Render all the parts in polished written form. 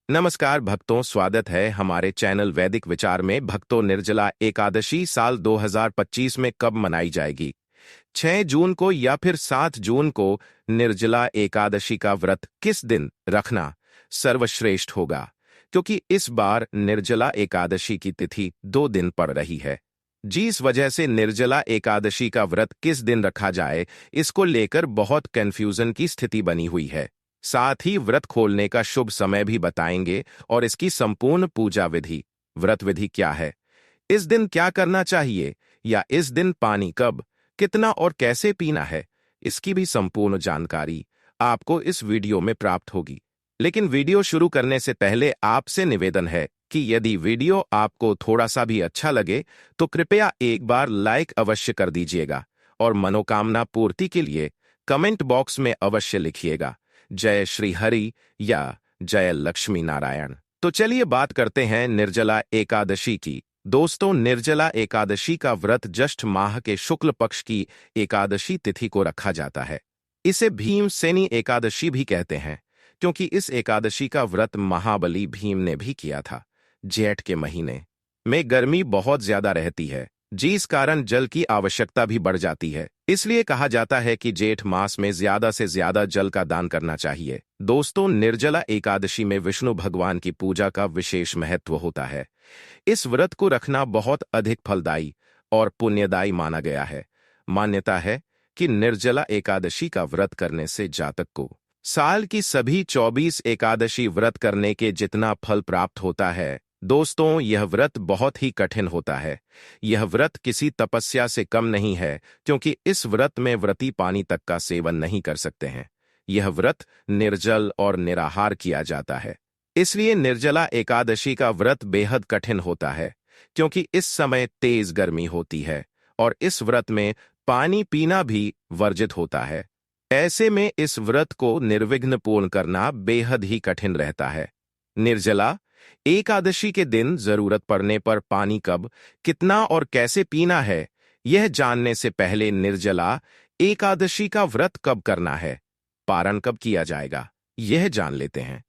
नमस्कार भक्तों, स्वागत है हमारे चैनल वैदिक विचार में। भक्तों, निर्जला एकादशी साल 2025 में कब मनाई जाएगी? 6 जून को या फिर 7 जून को निर्जला एकादशी का व्रत किस दिन रखना सर्वश्रेष्ठ होगा? क्योंकि इस बार निर्जला एकादशी की तिथि 2 दिन पड़ रही है। जिस वजह से निर्जला एकादशी का व्रत किस दिन रखा जाए, इसको लेकर बहुत कंफ्यूजन की स्थिति बनी हुई है। साथ ही व्रत खोलने का शुभ समय भी बताएंगे और इसकी संपूर्ण पूजा विधि, व्रत विधि क्या है, इस दिन क्या करना चाहिए, या इस दिन पानी कब, कितना और कैसे पीना है, इसकी भी संपूर्ण जानकारी आपको इस वीडियो में प्राप्त होगी। लेकिन वीडियो शुरू करने से पहले आपसे निवेदन है कि यदि वीडियो आपको थोड़ा सा भी अच्छा लगे तो कृपया एक बार लाइक अवश्य कर दीजिएगा और मनोकामना पूर्ति के लिए कमेंट बॉक्स में अवश्य लिखिएगा जय श्री हरि या जय लक्ष्मी नारायण। तो चलिए बात करते हैं निर्जला एकादशी की। दोस्तों, निर्जला एकादशी का व्रत ज्येष्ठ माह के शुक्ल पक्ष की एकादशी तिथि को रखा जाता है। इसे भीमसेनी एकादशी भी कहते हैं, क्योंकि इस एकादशी का व्रत महाबली भीम ने भी किया था। जेठ के महीने में गर्मी बहुत ज्यादा रहती है, जिस कारण जल की आवश्यकता भी बढ़ जाती है। इसलिए कहा जाता है कि जेठ मास में ज्यादा से ज्यादा जल का दान करना चाहिए। दोस्तों, निर्जला एकादशी में विष्णु भगवान की पूजा का विशेष महत्व होता है। इस व्रत को रखना बहुत अधिक फलदायी और पुण्यदायी माना गया है। मान्यता है कि निर्जला एकादशी का व्रत करने से जातक को साल की सभी 24 एकादशी व्रत करने के जितना फल प्राप्त होता है। दोस्तों, यह व्रत बहुत ही कठिन होता है। यह व्रत किसी तपस्या से कम नहीं है, क्योंकि इस व्रत में व्रती पानी तक का सेवन नहीं कर सकते हैं। यह व्रत निर्जल और निराहार किया जाता है। इसलिए निर्जला एकादशी का व्रत बेहद कठिन होता है, क्योंकि इस समय तेज गर्मी होती है और इस व्रत में पानी पीना भी वर्जित होता है। ऐसे में इस व्रत को निर्विघ्न पूर्ण करना बेहद ही कठिन रहता है। निर्जला एकादशी के दिन जरूरत पड़ने पर पानी कब, कितना और कैसे पीना है, यह जानने से पहले निर्जला एकादशी का व्रत कब करना है, पारण कब किया जाएगा, यह जान लेते हैं।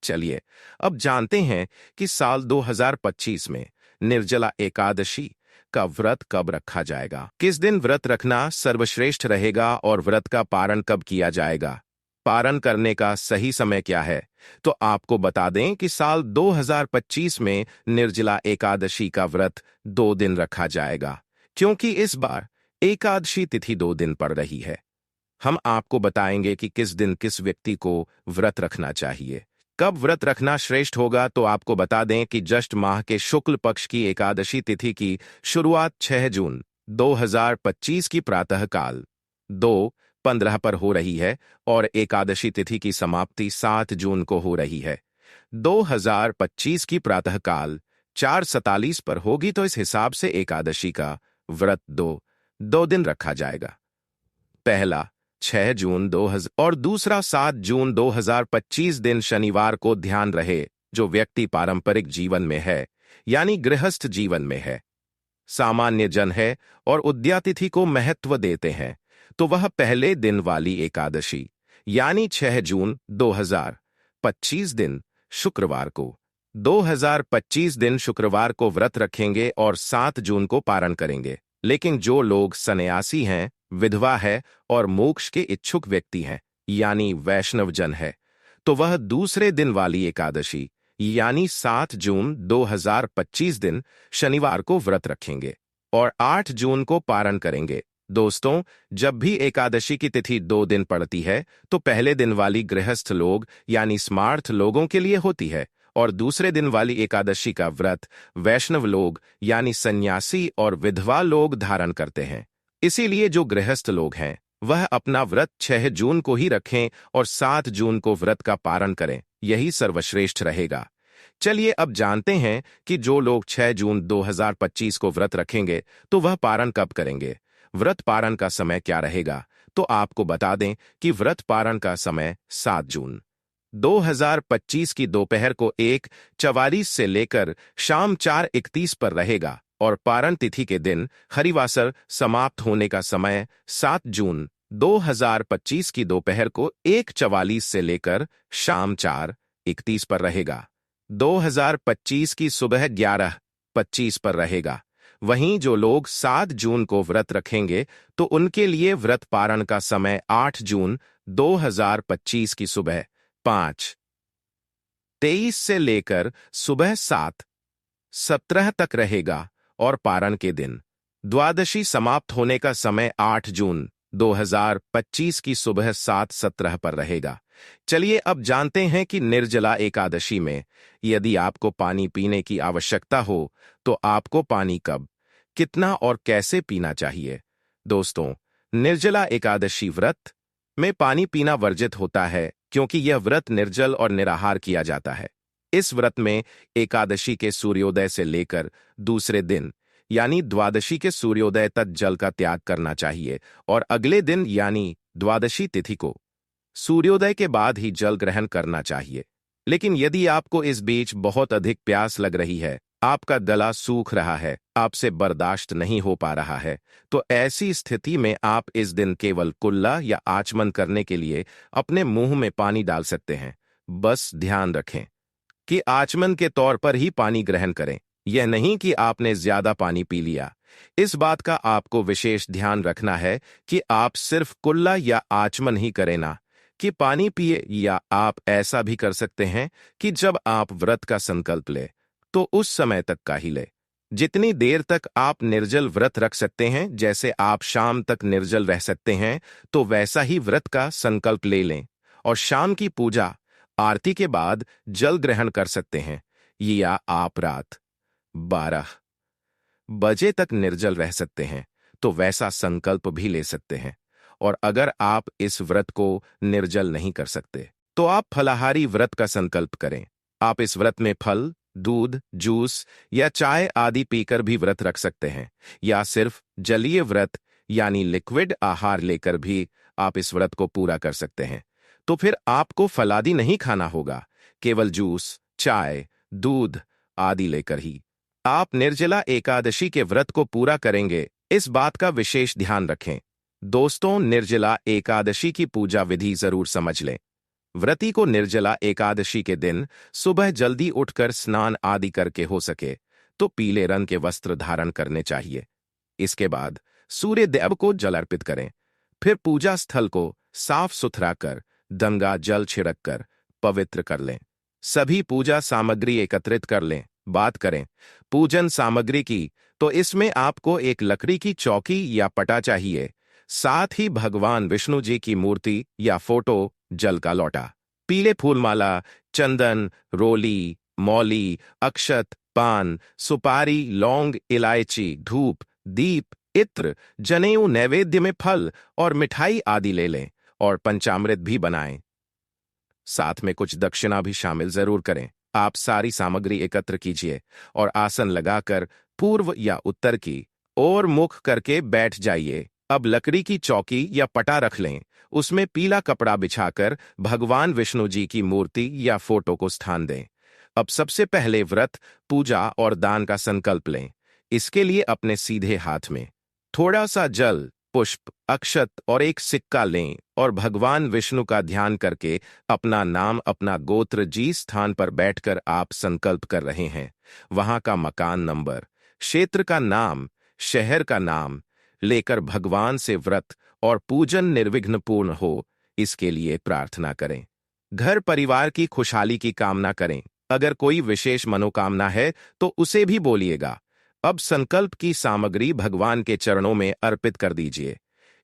चलिए अब जानते हैं कि साल 2025 में निर्जला एकादशी का व्रत कब रखा जाएगा, किस दिन व्रत रखना सर्वश्रेष्ठ रहेगा और व्रत का पारण कब किया जाएगा। पारण करने का सही समय क्या है, तो आपको बता दें कि साल 2025 में निर्जला एकादशी का व्रत 2 दिन रखा जाएगा, क्योंकि इस बार एकादशी तिथि 2 दिन पड़ रही है। हम आपको बताएंगे कि किस दिन किस व्यक्ति को व्रत रखना चाहिए। कब व्रत रखना श्रेष्ठ होगा, तो आपको बता दें कि ज्येष्ठ माह के शुक्ल पक्ष की एकादशी तिथि की शुरुआत 6 जून 2025 की प्रातःकाल 2:15 पर हो रही है और एकादशी तिथि की समाप्ति 7 जून को हो रही है। 2025 की प्रातःकाल 4:47 पर होगी, तो इस हिसाब से एकादशी का व्रत 2 दिन रखा जाएगा। पहला 6 जून 2000 और दूसरा 7 जून 2025 दिन शनिवार को। ध्यान रहे, जो व्यक्ति पारंपरिक जीवन में है, यानी गृहस्थ जीवन में है, सामान्य जन है और उद्यातिथि को महत्व देते हैं, तो वह पहले दिन वाली एकादशी यानी 6 जून 2025 दिन शुक्रवार को 2025 दिन शुक्रवार को व्रत रखेंगे और 7 जून को पारण करेंगे। लेकिन जो लोग सन्यासी हैं, विधवा है और मोक्ष के इच्छुक व्यक्ति हैं, यानी वैष्णव जन है, तो वह दूसरे दिन वाली एकादशी यानी 7 जून 2025 दिन शनिवार को व्रत रखेंगे और 8 जून को पारण करेंगे। दोस्तों, जब भी एकादशी की तिथि 2 दिन पड़ती है, तो पहले दिन वाली गृहस्थ लोग यानी स्मार्थ लोगों के लिए होती है और दूसरे दिन वाली एकादशी का व्रत वैष्णव लोग यानी सन्यासी और विधवा लोग धारण करते हैं। इसीलिए जो गृहस्थ लोग हैं, वह अपना व्रत 6 जून को ही रखें और 7 जून को व्रत का पारण करें, यही सर्वश्रेष्ठ रहेगा। चलिए अब जानते हैं कि जो लोग 6 जून 2025 को व्रत रखेंगे, तो वह पारण कब करेंगे, व्रत पारण का समय क्या रहेगा। तो आपको बता दें कि व्रत पारण का समय 7 जून 2025 की दोपहर को 1:44 से लेकर शाम 4:31 पर रहेगा और पारण तिथि के दिन हरिवासर समाप्त होने का समय 7 जून 2025 की दोपहर को 1:44 से लेकर शाम 4 31 पर रहेगा। 2025 की सुबह 11:25 पर रहेगा। वहीं जो लोग 7 जून को व्रत रखेंगे तो उनके लिए व्रत पारण का समय 8 जून 2025 की सुबह 5:23 से लेकर सुबह 7:17 तक रहेगा और पारण के दिन द्वादशी समाप्त होने का समय 8 जून 2025 की सुबह 7:17 पर रहेगा। चलिए अब जानते हैं कि निर्जला एकादशी में यदि आपको पानी पीने की आवश्यकता हो तो आपको पानी कब, कितना और कैसे पीना चाहिए। दोस्तों, निर्जला एकादशी व्रत में पानी पीना वर्जित होता है क्योंकि यह व्रत निर्जल और निराहार किया जाता है। इस व्रत में एकादशी के सूर्योदय से लेकर दूसरे दिन यानी द्वादशी के सूर्योदय तक जल का त्याग करना चाहिए और अगले दिन यानी द्वादशी तिथि को सूर्योदय के बाद ही जल ग्रहण करना चाहिए। लेकिन यदि आपको इस बीच बहुत अधिक प्यास लग रही है, आपका गला सूख रहा है, आपसे बर्दाश्त नहीं हो पा रहा है, तो ऐसी स्थिति में आप इस दिन केवल कुल्ला या आचमन करने के लिए अपने मुंह में पानी डाल सकते हैं। बस ध्यान रखें कि आचमन के तौर पर ही पानी ग्रहण करें, यह नहीं कि आपने ज्यादा पानी पी लिया। इस बात का आपको विशेष ध्यान रखना है कि आप सिर्फ कुल्ला या आचमन ही करें ना कि पानी पिए, या आप ऐसा भी कर सकते हैं कि जब आप व्रत का संकल्प ले तो उस समय तक का ही ले जितनी देर तक आप निर्जल व्रत रख सकते हैं। जैसे आप शाम तक निर्जल रह सकते हैं तो वैसा ही व्रत का संकल्प ले लें और शाम की पूजा आरती के बाद जल ग्रहण कर सकते हैं, या आप रात 12 बजे तक निर्जल रह सकते हैं तो वैसा संकल्प भी ले सकते हैं। और अगर आप इस व्रत को निर्जल नहीं कर सकते तो आप फलाहारी व्रत का संकल्प करें। आप इस व्रत में फल, दूध, जूस या चाय आदि पीकर भी व्रत रख सकते हैं, या सिर्फ जलीय व्रत यानी लिक्विड आहार लेकर भी आप इस व्रत को पूरा कर सकते हैं। तो फिर आपको फलादि नहीं खाना होगा, केवल जूस, चाय, दूध आदि लेकर ही आप निर्जला एकादशी के व्रत को पूरा करेंगे। इस बात का विशेष ध्यान रखें। दोस्तों, निर्जला एकादशी की पूजा विधि जरूर समझ लें। व्रती को निर्जला एकादशी के दिन सुबह जल्दी उठकर स्नान आदि करके हो सके तो पीले रंग के वस्त्र धारण करने चाहिए। इसके बाद सूर्य देव को जल अर्पित करें। फिर पूजा स्थल को साफ सुथरा कर गंगा जल छिड़क कर पवित्र कर लें। सभी पूजा सामग्री एकत्रित कर लें। बात करें पूजन सामग्री की तो इसमें आपको एक लकड़ी की चौकी या पटा चाहिए, साथ ही भगवान विष्णु जी की मूर्ति या फोटो, जल का लोटा, पीले फूलमाला, चंदन, रोली, मौली, अक्षत, पान, सुपारी, लौंग, इलायची, धूप, दीप, इत्र, जनेऊ, नैवेद्य में फल और मिठाई आदि ले लें और पंचामृत भी बनाएं। साथ में कुछ दक्षिणा भी शामिल जरूर करें। आप सारी सामग्री एकत्र कीजिए और आसन लगाकर पूर्व या उत्तर की ओर मुख करके बैठ जाइए। अब लकड़ी की चौकी या पटा रख लें, उसमें पीला कपड़ा बिछाकर भगवान विष्णु जी की मूर्ति या फोटो को स्थान दें। अब सबसे पहले व्रत, पूजा और दान का संकल्प लें। इसके लिए अपने सीधे हाथ में थोड़ा सा जल, पुष्प, अक्षत और एक सिक्का लें और भगवान विष्णु का ध्यान करके अपना नाम, अपना गोत्र, जिस स्थान पर बैठकर आप संकल्प कर रहे हैं वहां का मकान नंबर, क्षेत्र का नाम, शहर का नाम लेकर भगवान से व्रत और पूजन निर्विघ्नपूर्ण हो इसके लिए प्रार्थना करें। घर परिवार की खुशहाली की कामना करें। अगर कोई विशेष मनोकामना है तो उसे भी बोलिएगा। अब संकल्प की सामग्री भगवान के चरणों में अर्पित कर दीजिए।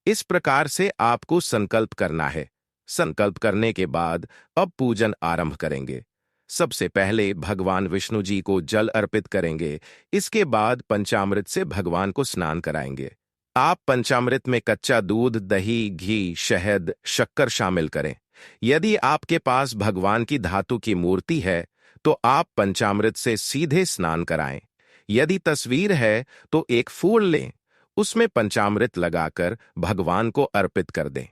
इस प्रकार से आपको संकल्प करना है। संकल्प करने के बाद अब पूजन आरंभ करेंगे। सबसे पहले भगवान विष्णु जी को जल अर्पित करेंगे। इसके बाद पंचामृत से भगवान को स्नान कराएंगे। आप पंचामृत में कच्चा दूध, दही, घी, शहद, शक्कर शामिल करें। यदि आपके पास भगवान की धातु की मूर्ति है तो आप पंचामृत से सीधे स्नान कराएं। यदि तस्वीर है तो एक फूल लें, उसमें पंचामृत लगाकर भगवान को अर्पित कर दें।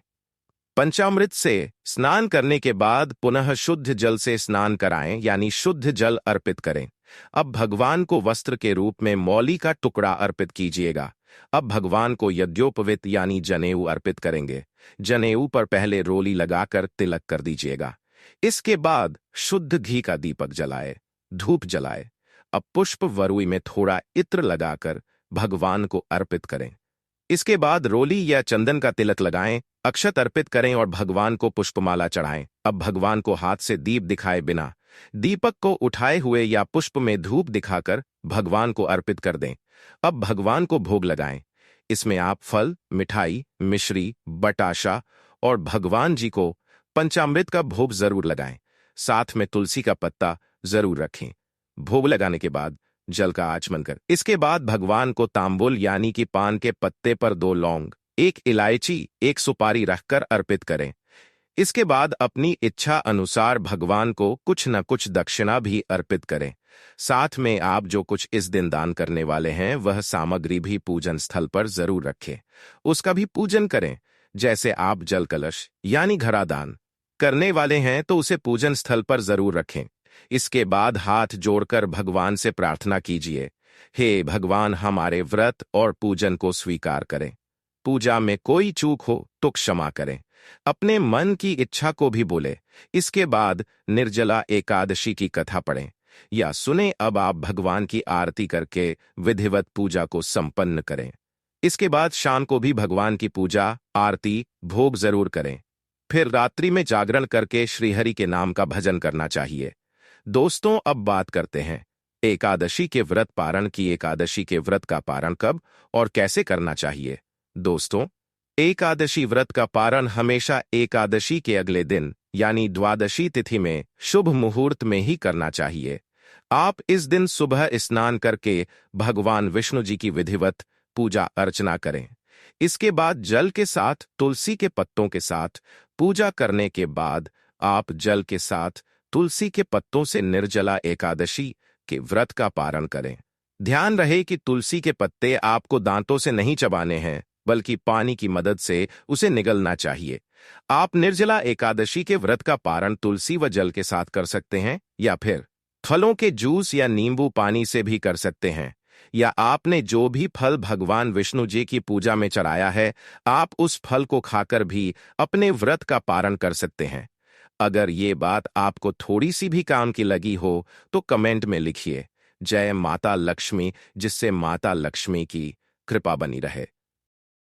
पंचामृत से स्नान करने के बाद पुनः शुद्ध जल से स्नान कराएं, यानी शुद्ध जल अर्पित करें। अब भगवान को वस्त्र के रूप में मौली का टुकड़ा अर्पित कीजिएगा। अब भगवान को यज्ञोपवीत यानी जनेऊ अर्पित करेंगे। जनेऊ पर पहले रोली लगाकर तिलक कर दीजिएगा। इसके बाद शुद्ध घी का दीपक जलाए, धूप जलाए। अब पुष्प वरुई में थोड़ा इत्र लगाकर भगवान को अर्पित करें। इसके बाद रोली या चंदन का तिलक लगाएं, अक्षत अर्पित करें और भगवान को पुष्पमाला चढ़ाएं। अब भगवान को हाथ से दीप दिखाए बिना दीपक को उठाए हुए या पुष्प में धूप दिखाकर भगवान को अर्पित कर दें। अब भगवान को भोग लगाएं। इसमें आप फल, मिठाई, मिश्री, बताशा और भगवान जी को पंचामृत का भोग जरूर लगाएं। साथ में तुलसी का पत्ता जरूर रखें। भोग लगाने के बाद जल का आचमन कर इसके बाद भगवान को तांबुल यानी कि पान के पत्ते पर 2 लौंग, 1 इलायची, 1 सुपारी रखकर अर्पित करें। इसके बाद अपनी इच्छा अनुसार भगवान को कुछ न कुछ दक्षिणा भी अर्पित करें। साथ में आप जो कुछ इस दिन दान करने वाले हैं वह सामग्री भी पूजन स्थल पर जरूर रखें। उसका भी पूजन करें। जैसे आप जल कलश यानी घड़ा दान करने वाले हैं तो उसे पूजन स्थल पर जरूर रखें। इसके बाद हाथ जोड़कर भगवान से प्रार्थना कीजिए, हे भगवान, हमारे व्रत और पूजन को स्वीकार करें। पूजा में कोई चूक हो तो क्षमा करें। अपने मन की इच्छा को भी बोले। इसके बाद निर्जला एकादशी की कथा पढ़ें या सुने। अब आप भगवान की आरती करके विधिवत पूजा को संपन्न करें। इसके बाद शाम को भी भगवान की पूजा, आरती, भोग जरूर करें। फिर रात्रि में जागरण करके श्रीहरि के नाम का भजन करना चाहिए। दोस्तों, अब बात करते हैं एकादशी के व्रत पारण की। एकादशी के व्रत का पारण कब और कैसे करना चाहिए? दोस्तों, एकादशी व्रत का पारण हमेशा एकादशी के अगले दिन यानी द्वादशी तिथि में शुभ मुहूर्त में ही करना चाहिए। आप इस दिन सुबह स्नान करके भगवान विष्णु जी की विधिवत पूजा अर्चना करें। इसके बाद जल के साथ तुलसी के पत्तों के साथ पूजा करने के बाद आप जल के साथ तुलसी के पत्तों से निर्जला एकादशी के व्रत का पारण करें। ध्यान रहे कि तुलसी के पत्ते आपको दांतों से नहीं चबाने हैं, बल्कि पानी की मदद से उसे निगलना चाहिए। आप निर्जला एकादशी के व्रत का पारण तुलसी व जल के साथ कर सकते हैं या फिर फलों के जूस या नींबू पानी से भी कर सकते हैं। या आपने जो भी फल भगवान विष्णु जी की पूजा में चढ़ाया है, आप उस फल को खाकर भी अपने व्रत का पारण कर सकते हैं। अगर ये बात आपको थोड़ी सी भी काम की लगी हो तो कमेंट में लिखिए जय माता लक्ष्मी, जिससे माता लक्ष्मी की कृपा बनी रहे।